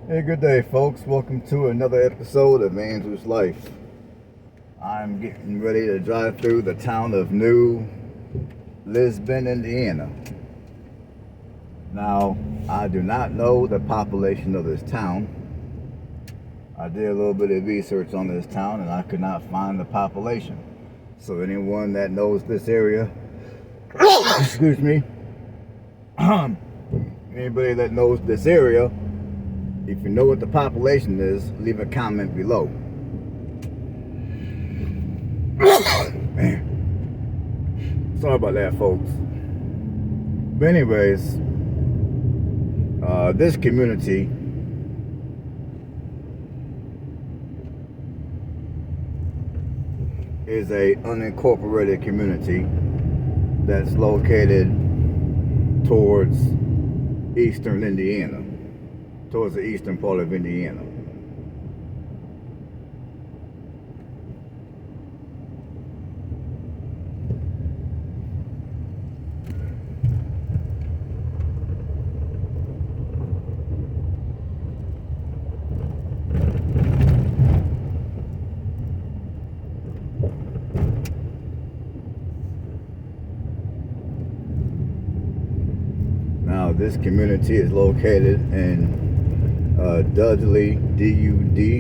Hey, good day, folks. Welcome to another episode of Andrew's Life. I'm getting ready to drive through the town of New Lisbon, Indiana. Now, I do not know the population of this town. I did a little bit of research on this town and I could not find the population. So anyone that knows this area, excuse me, anybody that knows this area, if you know what the population is, leave a comment below. Man. Sorry about that, folks. But anyways, this community is a unincorporated community that's located towards eastern Indiana, towards the eastern part of Indiana. Now, this community is located in Dudley, D-U-D-L-E-Y,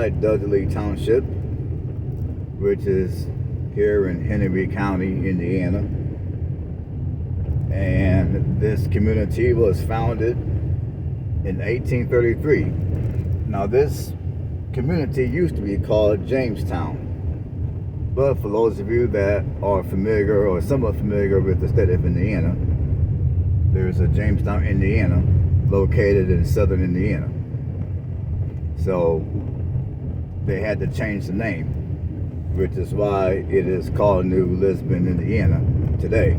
Dudley Township, which is here in Henry County, Indiana. And this community was founded in 1833. Now, this community used to be called Jamestown. But for those of you that are familiar or somewhat familiar with the state of Indiana, there's a Jamestown, Indiana, located in southern Indiana. So they had to change the name, which is why it is called New Lisbon, Indiana today.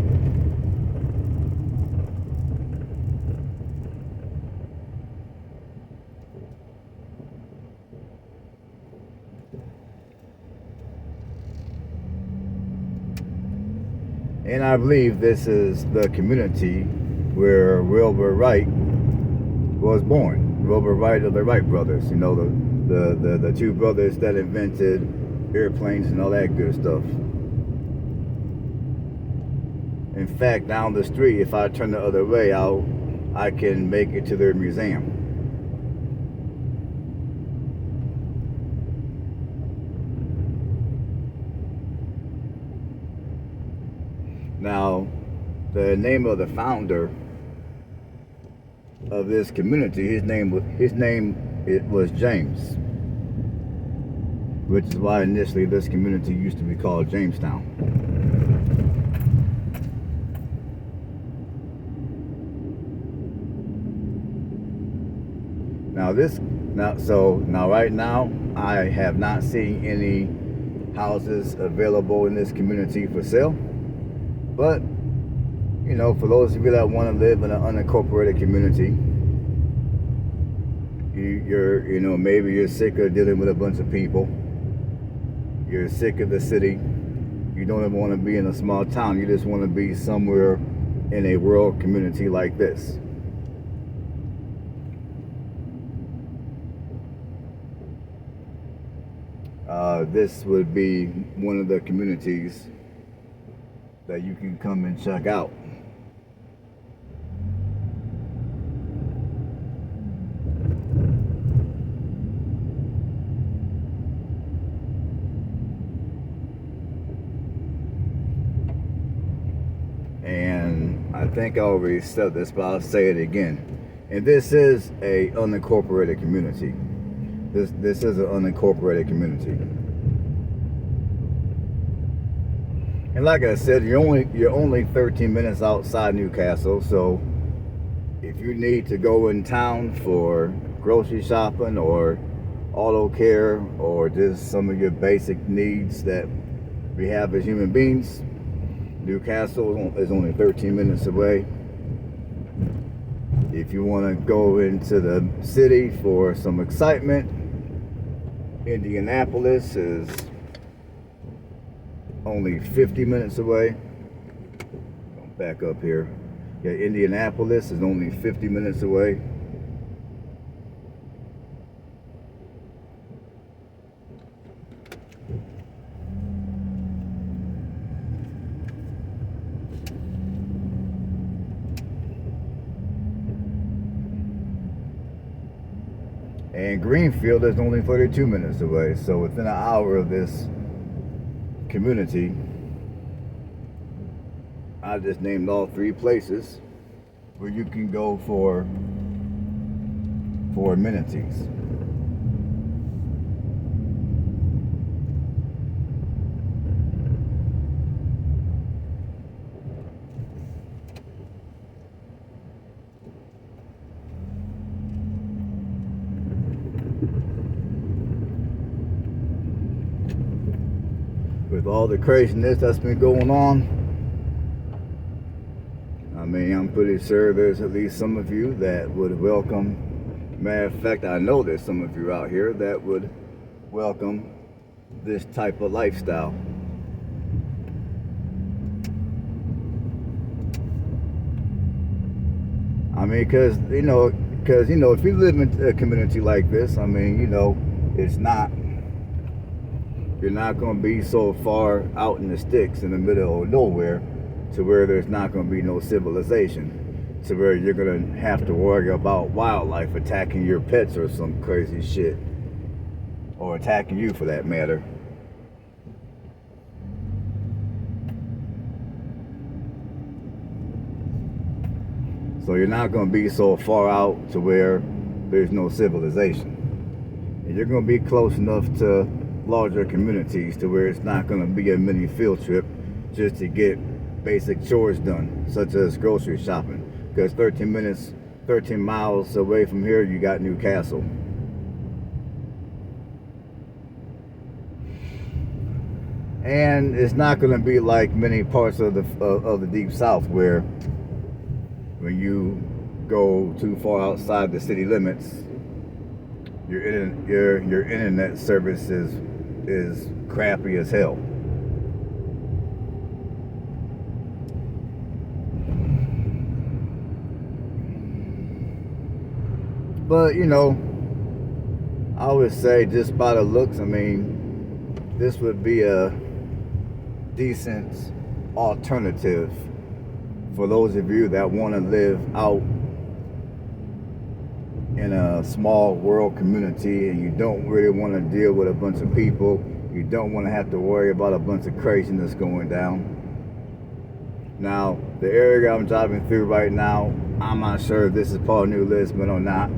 And I believe this is the community where Wilbur Wright was born. Wilbur Wright of the Wright brothers, you know, the two brothers that invented airplanes and all that good stuff. In fact, down the street, if I turn the other way, I can make it to their museum. Now, the name of the founder of this community, his name was James, which is why initially this community used to be called Jamestown. Now right now I have not seen any houses available in this community for sale, but you know, for those of you that want to live in an unincorporated community, you know, maybe you're sick of dealing with a bunch of people. You're sick of the city. You don't even want to be in a small town. You just want to be somewhere in a rural community like this. This would be one of the communities that you can come and check out. And I think I already said this, but I'll say it again. And this is a unincorporated community. This is an unincorporated community. And like I said, you're only 13 minutes outside Newcastle, so if you need to go in town for grocery shopping or auto care or just some of your basic needs that we have as human beings, Newcastle is only 13 minutes away. If you want to go into the city for some excitement, Indianapolis is only 50 minutes away. Back up here. Yeah, Indianapolis is only 50 minutes away. And Greenfield is only 32 minutes away. So within an hour of this community, I just named all 3 places where you can go for amenities. With all the craziness that's been going on, I mean, I'm pretty sure there's at least some of you that would welcome. Matter of fact, I know there's some of you out here that would welcome this type of lifestyle. I mean, because if you live in a community like this, I mean, it's not. You're not going to be so far out in the sticks in the middle of nowhere to where there's not going to be no civilization, to where you're going to have to worry about wildlife attacking your pets or some crazy shit, or attacking you for that matter. So you're not going to be so far out to where there's no civilization. And you're going to be close enough to larger communities to where it's not going to be a mini field trip just to get basic chores done, such as grocery shopping. Because 13 miles away from here, you got Newcastle. And it's not going to be like many parts of the deep south, where when you go too far outside the city limits, your internet service is crappy as hell. But I would say just by the looks, I mean, this would be a decent alternative for those of you that want to live out in a small rural community and you don't really want to deal with a bunch of people. You don't want to have to worry about a bunch of craziness going down. Now, the area I'm driving through right now, I'm not sure if this is part of New Lisbon or not.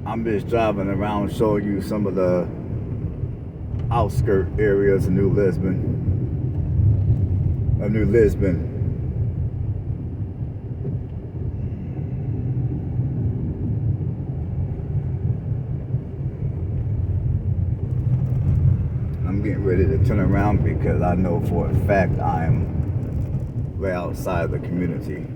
I'm just driving around showing you some of the outskirt areas of New Lisbon. I'm getting ready to turn around because I know for a fact I'm way outside the community.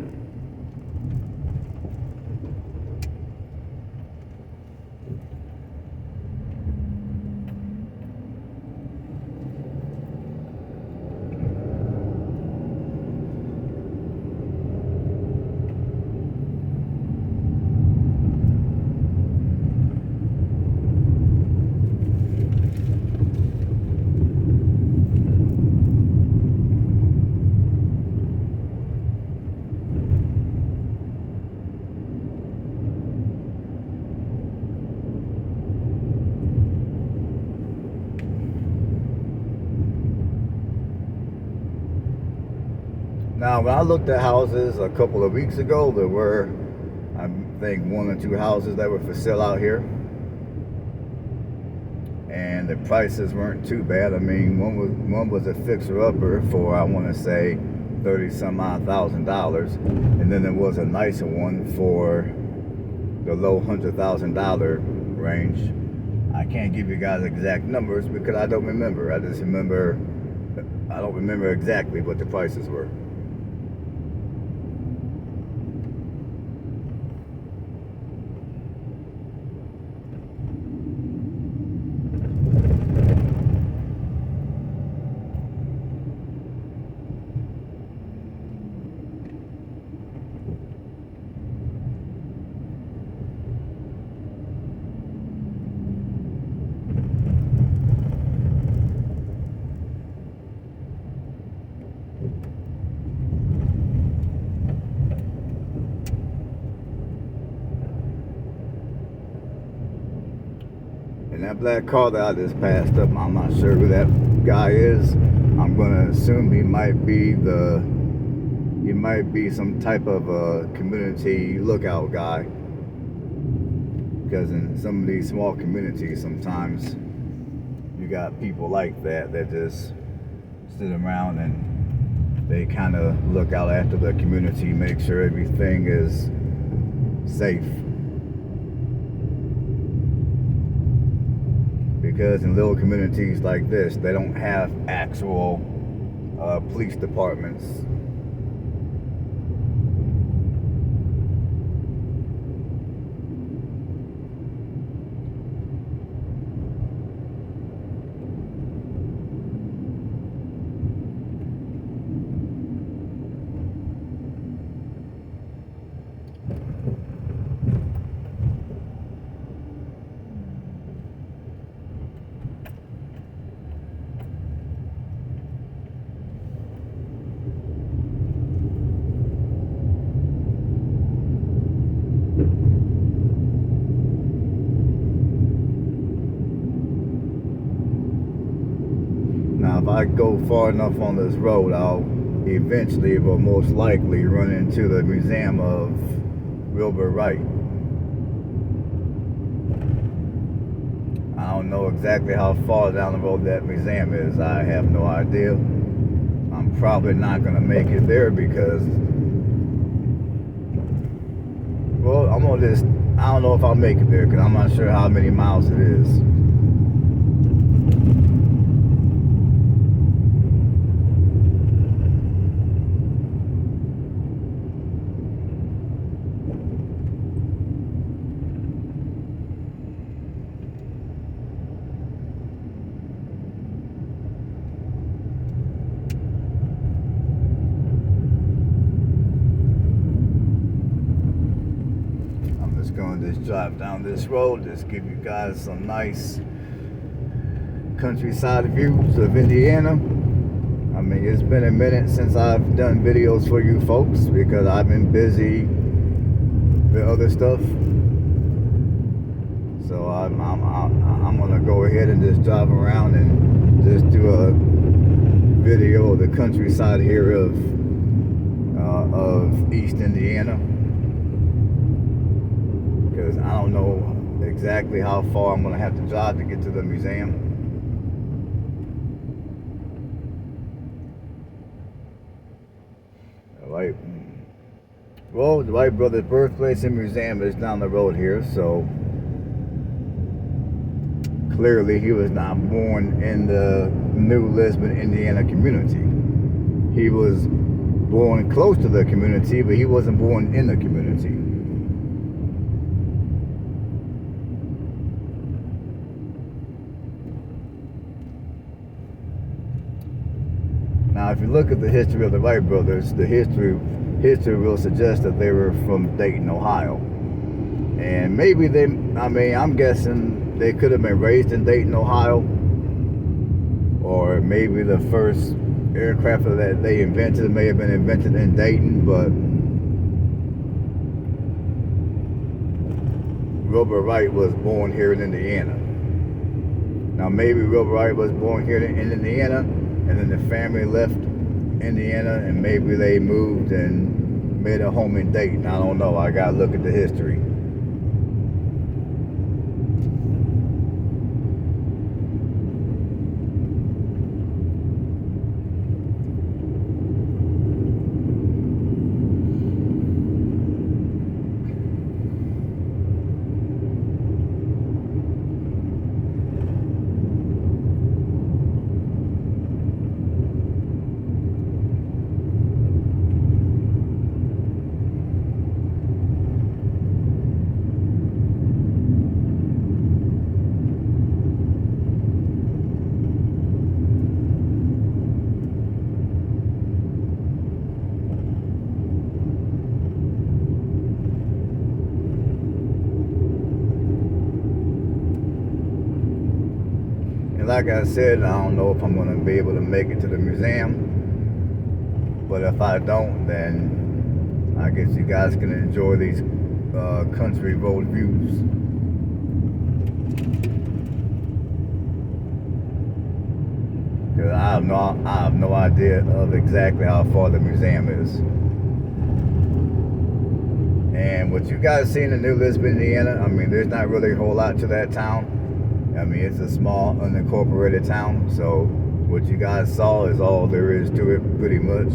Now, when I looked at houses a couple of weeks ago, there were, I think, 1 or 2 houses that were for sale out here. And the prices weren't too bad. I mean, one was a fixer-upper for, I want to say, $30,000. And then there was a nicer one for the low $100,000 range. I can't give you guys exact numbers because I don't remember. I don't remember exactly what the prices were. And that black car that I just passed up, I'm not sure who that guy is. I'm gonna assume he might be some type of a community lookout guy. Because in some of these small communities, sometimes you got people like that just sit around and they kind of look out after the community, make sure everything is safe. Because in little communities like this, they don't have actual police departments. Now, if I go far enough on this road, I'll eventually, but most likely, run into the Museum of Wilbur Wright. I don't know exactly how far down the road that museum is. I have no idea. I'm probably not going to make it there because, well, I don't know if I'll make it there because I'm not sure how many miles it is. Going to just drive down this road, just give you guys some nice countryside views of Indiana. I mean, it's been a minute since I've done videos for you folks because I've been busy with other stuff. So I'm gonna go ahead and just drive around and just do a video of the countryside here of East Indiana. Because I don't know exactly how far I'm going to have to drive to get to the museum. Alright. Well, the Wright brothers' birthplace and museum is down the road here, so clearly he was not born in the new Lisbon, Indiana community. He was born close to the community, but he wasn't born in the community. Now, if you look at the history of the Wright brothers, the history will suggest that they were from Dayton, Ohio. And maybe I'm guessing they could have been raised in Dayton, Ohio. Or maybe the first aircraft that they invented may have been invented in Dayton, but Wilbur Wright was born here in Indiana. Now, maybe Wilbur Wright was born here in Indiana, and then the family left Indiana, and maybe they moved and made a home in Dayton. I don't know. I gotta look at the history. And like I said, I don't know if I'm going to be able to make it to the museum. But if I don't, then I guess you guys can enjoy these country road views. I have no idea of exactly how far the museum is. And what you guys see in the new Lisbon, Indiana, I mean, there's not really a whole lot to that town. I mean, it's a small, unincorporated town. So what you guys saw is all there is to it, pretty much.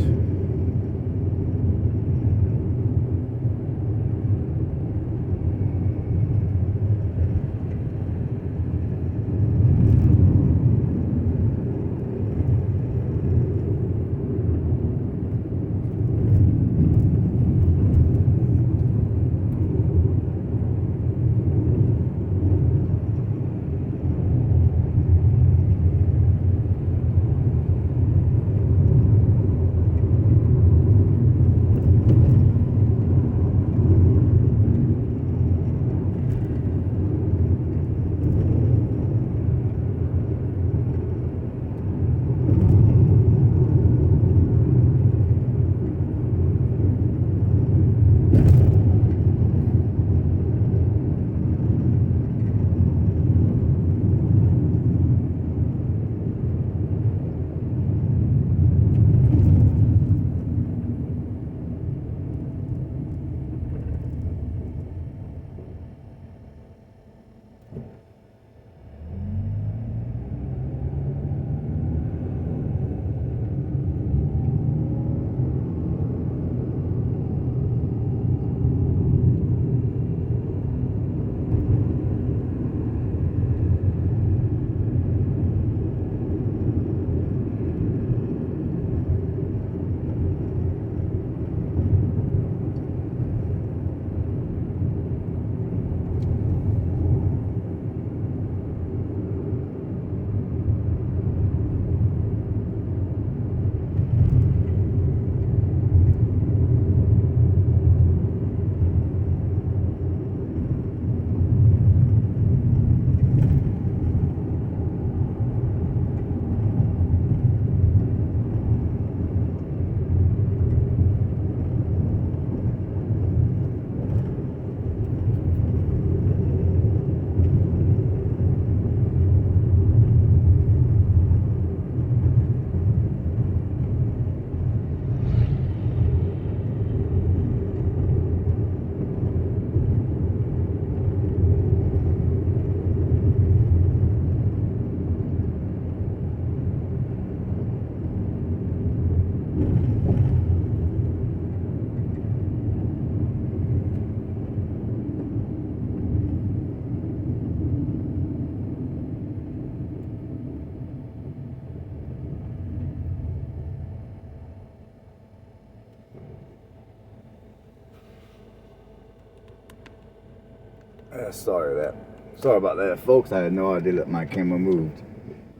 Sorry about that, folks. I had no idea that my camera moved.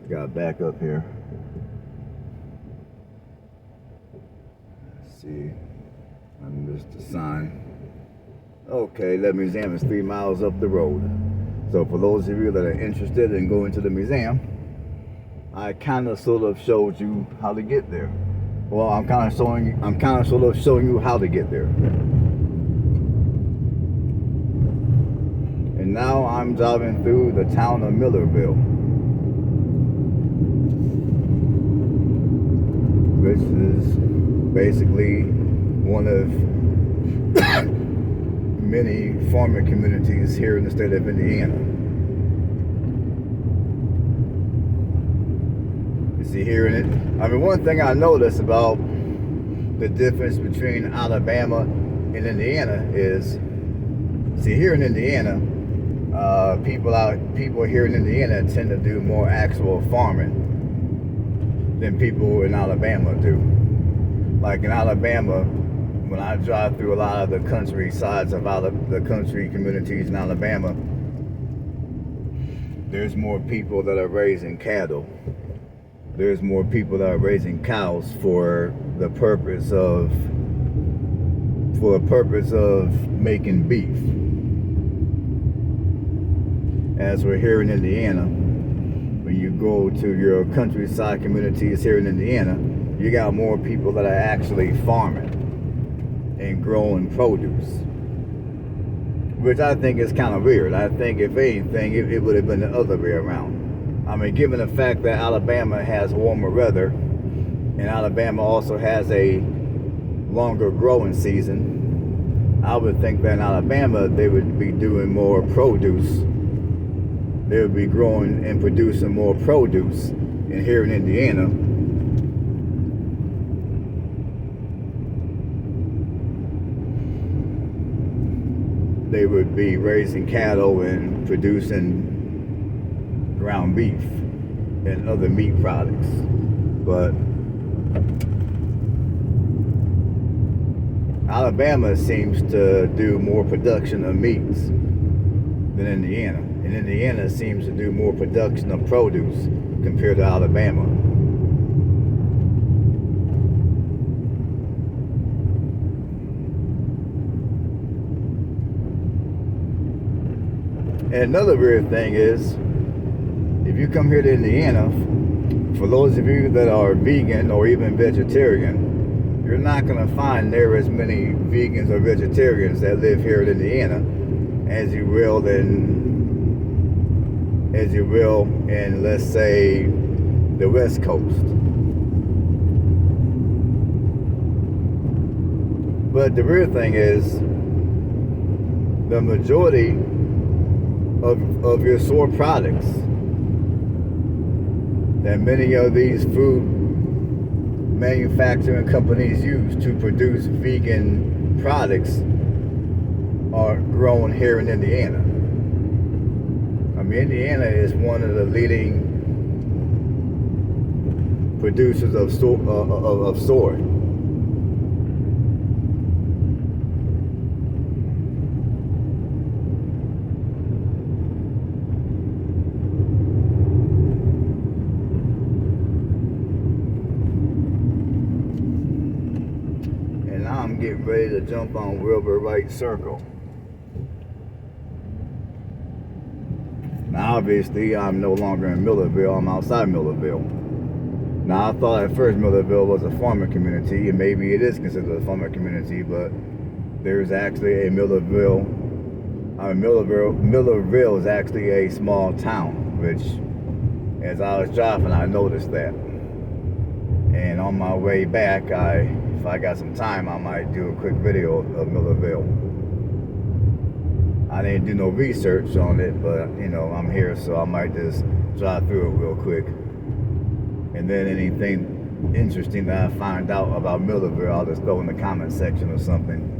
Got back up here. Let's see. I missed the sign. Okay, the museum is 3 miles up the road. So for those of you that are interested in going to the museum, I kind of sort of showed you how to get there. Well, I'm kind of sort of showing you how to get there. And now I'm driving through the town of Millerville, which is basically one of many farming communities here in the state of Indiana. You see here in it, I mean, one thing I noticed about the difference between Alabama and Indiana is, see, here in Indiana, people here in Indiana tend to do more actual farming than people in Alabama do. Like in Alabama, when I drive through a lot of the countrysides of the country communities in Alabama, there's more people that are raising cattle. There's more people that are raising cows for the purpose of making beef. As we're here in Indiana, when you go to your countryside communities here in Indiana, you got more people that are actually farming and growing produce, which I think is kind of weird. I think if anything, it would have been the other way around. I mean, given the fact that Alabama has warmer weather, and Alabama also has a longer growing season, I would think that in Alabama they would be doing more produce. They would be growing and producing more produce. And here in Indiana, they would be raising cattle and producing ground beef and other meat products. But Alabama seems to do more production of meats than Indiana. And Indiana seems to do more production of produce compared to Alabama. And another weird thing is, if you come here to Indiana, for those of you that are vegan or even vegetarian, you're not going to find there as many vegans or vegetarians that live here in Indiana as you will in, let's say, the West Coast. But the weird thing is, the majority of your soy products that many of these food manufacturing companies use to produce vegan products are grown here in Indiana. I mean, Indiana is one of the leading producers of soy. And now I'm getting ready to jump on Wilbur Wright Circle. Now, obviously, I'm no longer in Millerville. I'm outside Millerville. Now, I thought at first Millerville was a farming community, and maybe it is considered a farming community, but there's actually a Millerville. Millerville is actually a small town, which, as I was driving, I noticed that. And on my way back, if I got some time, I might do a quick video of Millerville. I didn't do no research on it, but you know, I'm here, so I might just drive through it real quick. And then anything interesting that I find out about Millerville, I'll just throw in the comment section or something.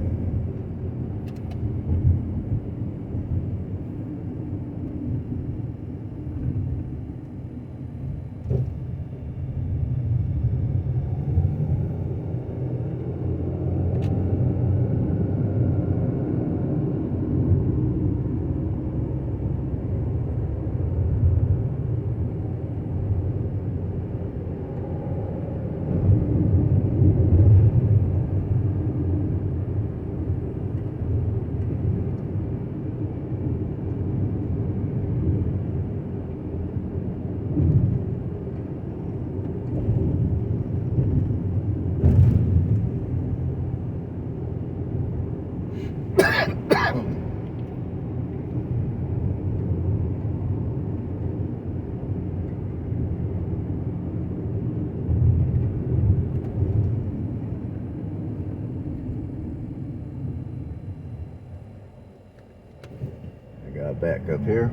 Back up here.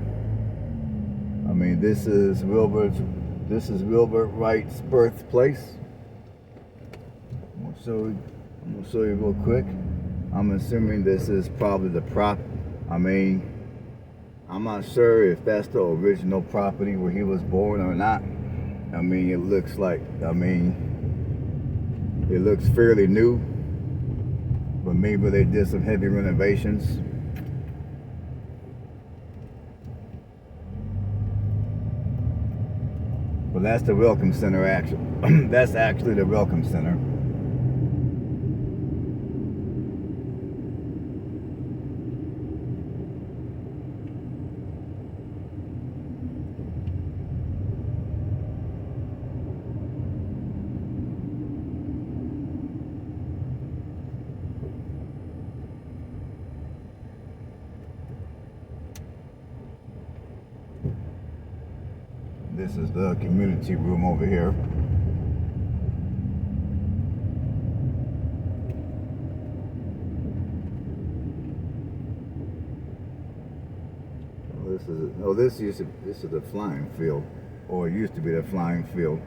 I mean, this is Wilbur Wright's birthplace. I'm gonna show you real quick. I'm assuming this is probably the prop. I mean, I'm not sure if that's the original property where he was born or not. I mean, it looks fairly new, but maybe they did some heavy renovations. Well, that's the Welcome Center, actually. That's actually the Welcome Center. This is the community room over here. This is the flying field, or it used to be the flying field.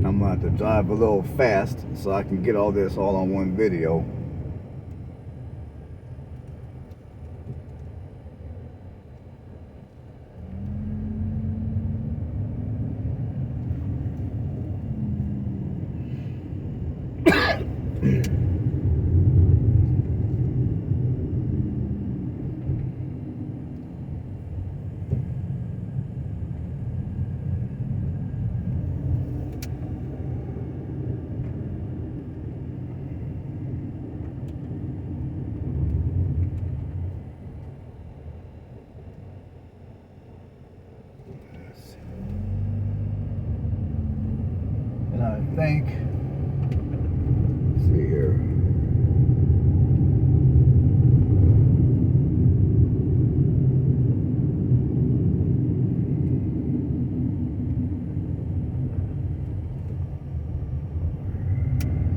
I'm gonna have to drive a little fast so I can get all this all on one video. And I think